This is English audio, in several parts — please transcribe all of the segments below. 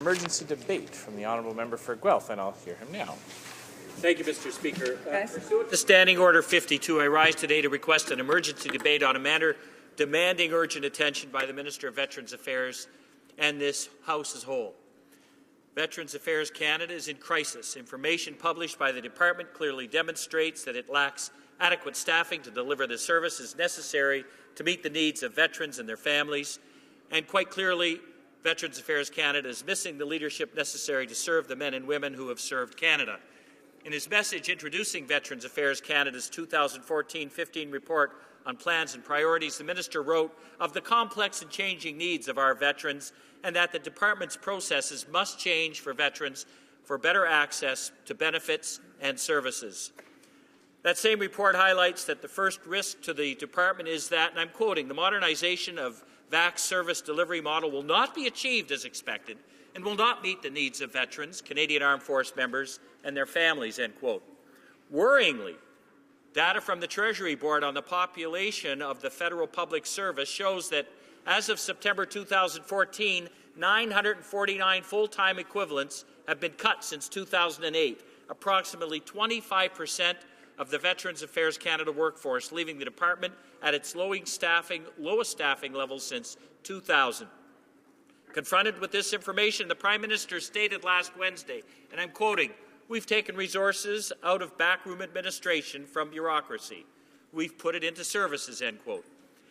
emergency debate from the honourable member for Guelph, and I'll hear him now. Thank you, Mr. Speaker. Pursuant to Standing Order 52, I rise today to request an emergency debate on a matter demanding urgent attention by the Minister of Veterans Affairs and this House as a whole. Veterans Affairs Canada is in crisis. Information published by the Department clearly demonstrates that it lacks adequate staffing to deliver the services necessary to meet the needs of veterans and their families, and quite clearly, Veterans Affairs Canada is missing the leadership necessary to serve the men and women who have served Canada. In his message introducing Veterans Affairs Canada's 2014-15 report on plans and priorities, the Minister wrote of the complex and changing needs of our veterans and that the Department's processes must change for veterans for better access to benefits and services. That same report highlights that the first risk to the Department is that, and I'm quoting, the modernization of VAC's service delivery model will not be achieved as expected and will not meet the needs of veterans, Canadian Armed Force members, and their families, end quote. Worryingly, data from the Treasury Board on the population of the Federal Public Service shows that as of September 2014, 949 full-time equivalents have been cut since 2008, approximately 25% of the Veterans Affairs Canada workforce, leaving the Department at its lowest staffing level since 2000. Confronted with this information, the Prime Minister stated last Wednesday, and I'm quoting, "We've taken resources out of backroom administration from bureaucracy. We've put it into services," end quote.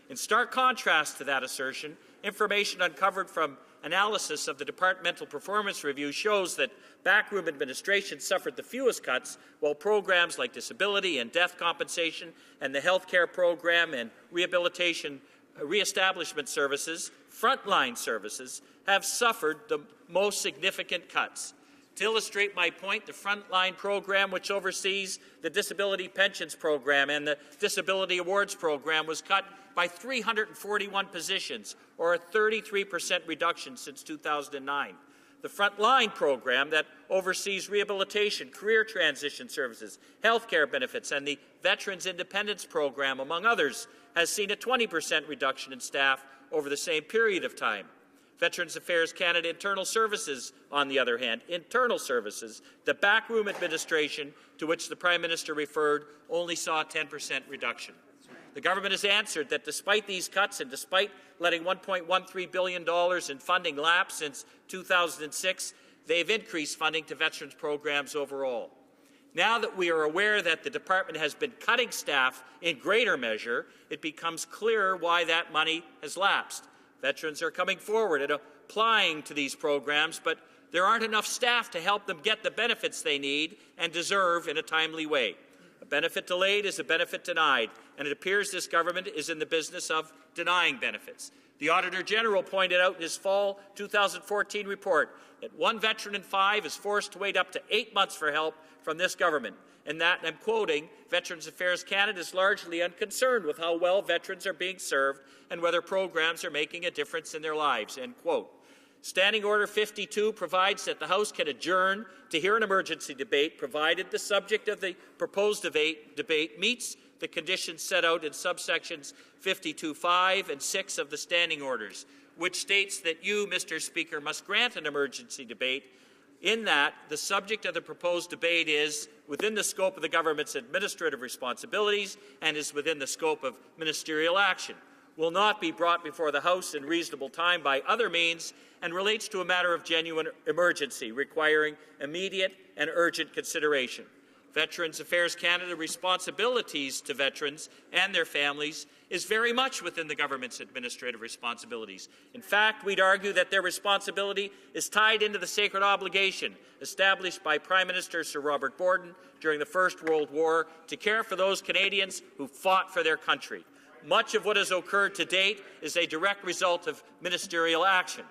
In stark contrast to that assertion, information uncovered from analysis of the Departmental Performance Review shows that backroom administration suffered the fewest cuts, while programs like disability and death compensation and the health care program and reestablishment services, frontline services, have suffered the most significant cuts. To illustrate my point, the Frontline program, which oversees the Disability Pensions Program and the Disability Awards Program, was cut by 341 positions, or a 33% reduction since 2009. The Frontline program that oversees rehabilitation, career transition services, health care benefits, and the Veterans Independence Program, among others, has seen a 20% reduction in staff over the same period of time. Veterans Affairs Canada Internal Services, on the other hand, internal services, the backroom administration to which the Prime Minister referred, only saw a 10% reduction. The government has answered that despite these cuts and despite letting $1.13 billion in funding lapse since 2006, they've increased funding to veterans programs overall. Now that we are aware that the Department has been cutting staff in greater measure, it becomes clearer why that money has lapsed. Veterans are coming forward and applying to these programs, but there aren't enough staff to help them get the benefits they need and deserve in a timely way. A benefit delayed is a benefit denied, and it appears this government is in the business of denying benefits. The Auditor General pointed out in his fall 2014 report that 1 veteran in 5 is forced to wait up to 8 months for help from this government, and that, and I'm quoting, Veterans Affairs Canada is largely unconcerned with how well veterans are being served and whether programs are making a difference in their lives, end quote. Standing Order 52 provides that the House can adjourn to hear an emergency debate, provided the subject of the proposed debate meets the conditions set out in subsections 52(5) and 6 of the Standing Orders, which states that you, Mr. Speaker, must grant an emergency debate in that the subject of the proposed debate is within the scope of the government's administrative responsibilities and is within the scope of ministerial action, will not be brought before the House in reasonable time by other means, and relates to a matter of genuine emergency requiring immediate and urgent consideration. Veterans Affairs Canada responsibilities to veterans and their families is very much within the government's administrative responsibilities. In fact, we'd argue that their responsibility is tied into the sacred obligation established by Prime Minister Sir Robert Borden during the First World War to care for those Canadians who fought for their country. Much of what has occurred to date is a direct result of ministerial action.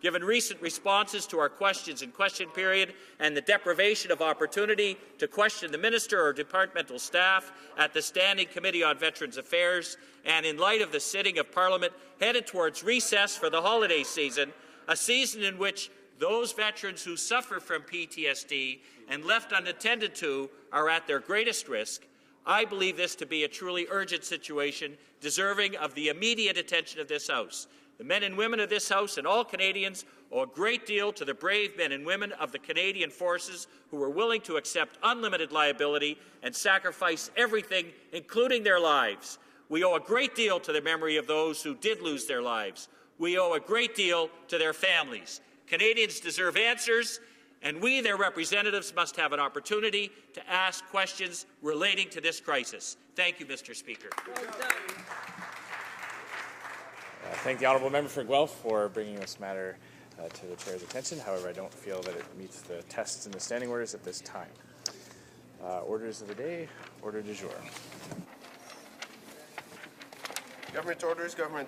Given recent responses to our questions in question period and the deprivation of opportunity to question the Minister or departmental staff at the Standing Committee on Veterans Affairs, and in light of the sitting of Parliament headed towards recess for the holiday season, a season in which those veterans who suffer from PTSD and left unattended to are at their greatest risk, I believe this to be a truly urgent situation deserving of the immediate attention of this House. The men and women of this House and all Canadians owe a great deal to the brave men and women of the Canadian Forces who were willing to accept unlimited liability and sacrifice everything, including their lives. We owe a great deal to the memory of those who did lose their lives. We owe a great deal to their families. Canadians deserve answers, and we, their representatives, must have an opportunity to ask questions relating to this crisis. Thank you, Mr. Speaker. Well done. Thank the honourable member for Guelph for bringing this matter to the chair's attention. However, I don't feel that it meets the tests and the standing orders at this time. Orders of the day, order du jour. Government orders, government.